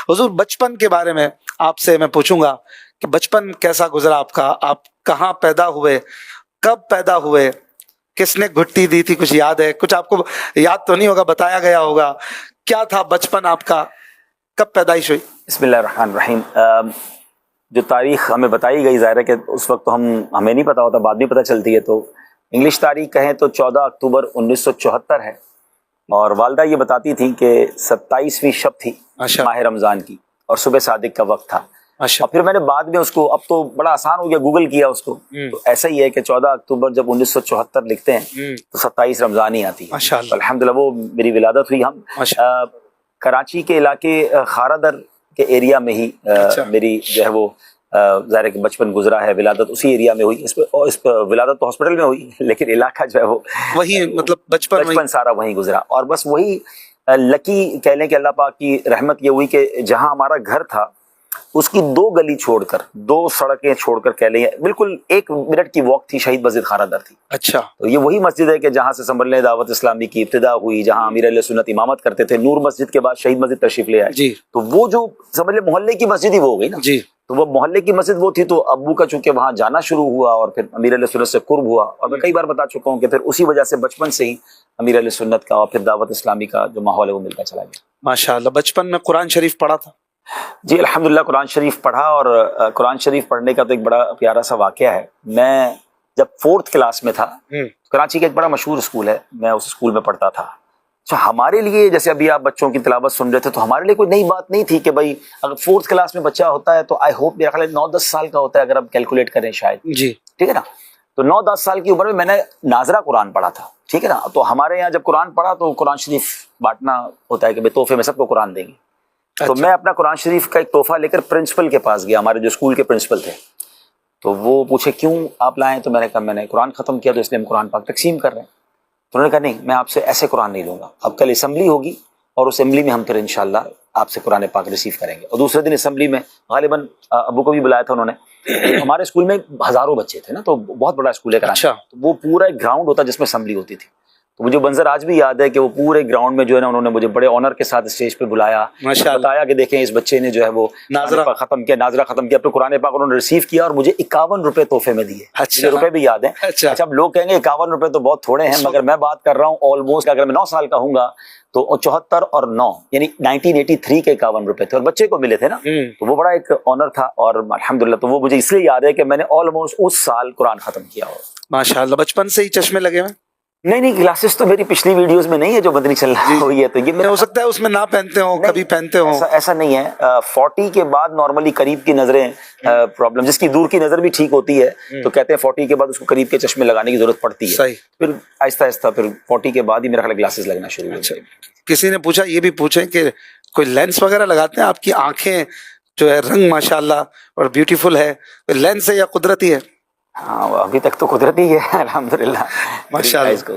حضور بچپن کے بارے میں آپ سے میں پوچھوں گا کہ بچپن کیسا گزرا آپ کا؟ آپ کہاں پیدا ہوئے، کب پیدا ہوئے، کس نے گھٹی دی تھی، کچھ یاد ہے؟ کچھ آپ کو یاد تو نہیں ہوگا، بتایا گیا ہوگا، کیا تھا بچپن آپ کا، کب پیدائش ہوئی؟ بسم اللہ الرحمن الرحیم۔ جو تاریخ ہمیں بتائی گئی، ظاہر ہے کہ اس وقت تو ہمیں نہیں پتا ہوتا، بعد میں پتہ چلتی ہے، تو انگلش تاریخ کہیں تو 14 اکتوبر 1974 ہے، اور والدہ یہ بتاتی تھیں کہ 27ویں شب تھی ماہ رمضان کی، اور صبح صادق کا وقت تھا۔ اور پھر میں نے بعد میں اس کو، اب تو بڑا آسان ہو گیا، گوگل کیا اس کو، تو ایسا ہی ہے کہ 14 اکتوبر جب 1974 لکھتے ہیں تو 27 رمضان ہی آتی ہے۔ الحمدللہ وہ میری ولادت ہوئی۔ ہم کراچی کے علاقے خارا در کے ایریا میں ہی میری جو ہے وہ ظاہر ہے کہ بچپن گزرا ہے، ولادت اسی ایریا میں ہوئی۔ اس پہ ولادت تو ہاسپٹل میں ہوئی، لیکن علاقہ جو ہے وہ وہی، مطلب بچپن سارا وہیں گزرا۔ اور بس وہی لکی کہہ لیں کہ اللہ پاک کی رحمت یہ ہوئی کہ جہاں ہمارا گھر تھا اس کی 2 گلی چھوڑ کر، 2 سڑکیں چھوڑ کر کہہ لیں، بالکل 1 منٹ کی واک تھی، شہید مسجد خارا در تھی۔ اچھا، تو یہ وہی مسجد ہے کہ جہاں سے سنبھل لیں دعوت اسلامی کی ابتدا ہوئی، جہاں امیر علیہ سنت امامت کرتے تھے۔ نور مسجد کے بعد شہید مسجد تشریف لے آئے جی، تو وہ جو سمجھ لیں محلے کی مسجد ہی وہ ہو گئی نا جی، تو وہ محلے کی مسجد وہ تھی، تو ابو کا چونکہ وہاں جانا شروع ہوا اور پھر امیر علیہ سنت سے قرب ہوا، اور میں کئی بار بتا چکا ہوں کہ پھر اسی وجہ سے بچپن سے ہی امیر علیہ سنت کا اور پھر دعوت اسلامی کا جو ماحول ہے وہ ملتا چلا گیا۔ ماشاءاللہ۔ بچپن میں قرآن شریف پڑھا تھا؟ جی الحمدللہ قرآن شریف پڑھا، اور قرآن شریف پڑھنے کا تو ایک بڑا پیارا سا واقعہ ہے۔ میں جب 4th کلاس میں تھا، کراچی کا ایک بڑا مشہور اسکول ہے، میں اس اسکول میں پڑھتا تھا۔ اچھا، ہمارے لیے جیسے ابھی آپ بچوں کی تلاوت سن رہے تھے تو ہمارے لیے کوئی نئی بات نہیں تھی کہ بھائی اگر 4th کلاس میں بچہ ہوتا ہے تو آئی ہوپ میرا خیال ہے 9-10 سال کا ہوتا ہے اگر آپ کیلکولیٹ کریں شاید، جی، ٹھیک ہے نا۔ تو 9-10 سال کی عمر میں نے ناظرہ قرآن پڑھا تھا، ٹھیک ہے نا۔ تو ہمارے یہاں جب قرآن پڑھا تو قرآن شریف بانٹنا ہوتا ہے کہ تحفے میں سب کو قرآن دیں گے۔ تو میں اپنا قرآن شریف کا ایک تحفہ لے کر پرنسپل کے پاس گیا، ہمارے جو اسکول کے پرنسپل تھے، تو وہ پوچھے کیوں آپ لائیں؟ تو میں نے کہا میں نے قرآن ختم کیا تو اس لیے ہم قرآن پاک تقسیم کر رہے ہیں۔ تو انہوں نے کہا نہیں، میں آپ سے ایسے قرآن نہیں لوں گا، اب کل اسمبلی ہوگی اور اس اسمبلی میں ہم پھر انشاءاللہ آپ سے قرآن پاک ریسیو کریں گے۔ اور دوسرے دن اسمبلی میں غالباً ابو کو بھی بلایا تھا انہوں نے۔ ہمارے اسکول میں ہزاروں بچے تھے نا، تو بہت بڑا اسکول ہے کراچی، تو وہ پورا ایک گراؤنڈ ہوتا جس میں اسمبلی ہوتی تھی۔ تو مجھے منظر آج بھی یاد ہے کہ وہ پورے گراؤنڈ میں جو ہے نا انہوں نے مجھے بڑے آنر کے ساتھ اسٹیج پہ بلایا، بتایا کہ دیکھیں اس بچے نے جو ہے وہ ناظرہ ختم کیا، پھر قرآن پاک انہوں نے ریسیو کیا اور مجھے 51 روپے تحفے میں دیے۔ مجھے روپے بھی یاد ہیں۔ اچھا، اب لوگ کہیں گے 51 روپے تو بہت تھوڑے ہیں، مگر میں بات کر رہا ہوں آلموسٹ اگر میں 9 سال کا ہوں گا تو 74 اور 9 یعنی 1983 کے 51 روپے تھے، اور بچے کو ملے تھے نا، تو وہ بڑا ایک آنر تھا۔ اور الحمدللہ تو وہ مجھے اس لیے یاد ہے کہ میں نے آلموسٹ اس سال قرآن ختم کیا ہو۔ ماشاءاللہ۔ بچپن سے ہی چشمے لگے ہوئے؟ نہیں، کلاسز تو میری پچھلی ویڈیوز میں نہیں ہے جو مدنی چل رہی ہوئی ہے، تو یہ ہو سکتا ہے اس میں نہ پہنتے ہوں، کبھی پہنتے ہوں، ایسا نہیں ہے۔ 40 کے بعد نارملی قریب کی نظریں پرابلم، جس کی دور کی نظر بھی ٹھیک ہوتی ہے تو کہتے ہیں 40 کے بعد اس کو قریب کے چشمے لگانے کی ضرورت پڑتی ہے۔ پھر آہستہ آہستہ پھر 40 کے بعد ہی میرا خیال گلاسز لگنا شروع ہوئے۔ کسی نے پوچھا، یہ بھی پوچھیں کہ کوئی لینس وغیرہ لگاتے ہیں؟ آپ کی آنکھیں جو ہے رنگ ماشاءاللہ اور بیوٹیفل ہے، لینس ہے یا قدرتی ہے؟ ہاں ابھی تک تو قدرتی ہے الحمدللہ، ماشاءاللہ۔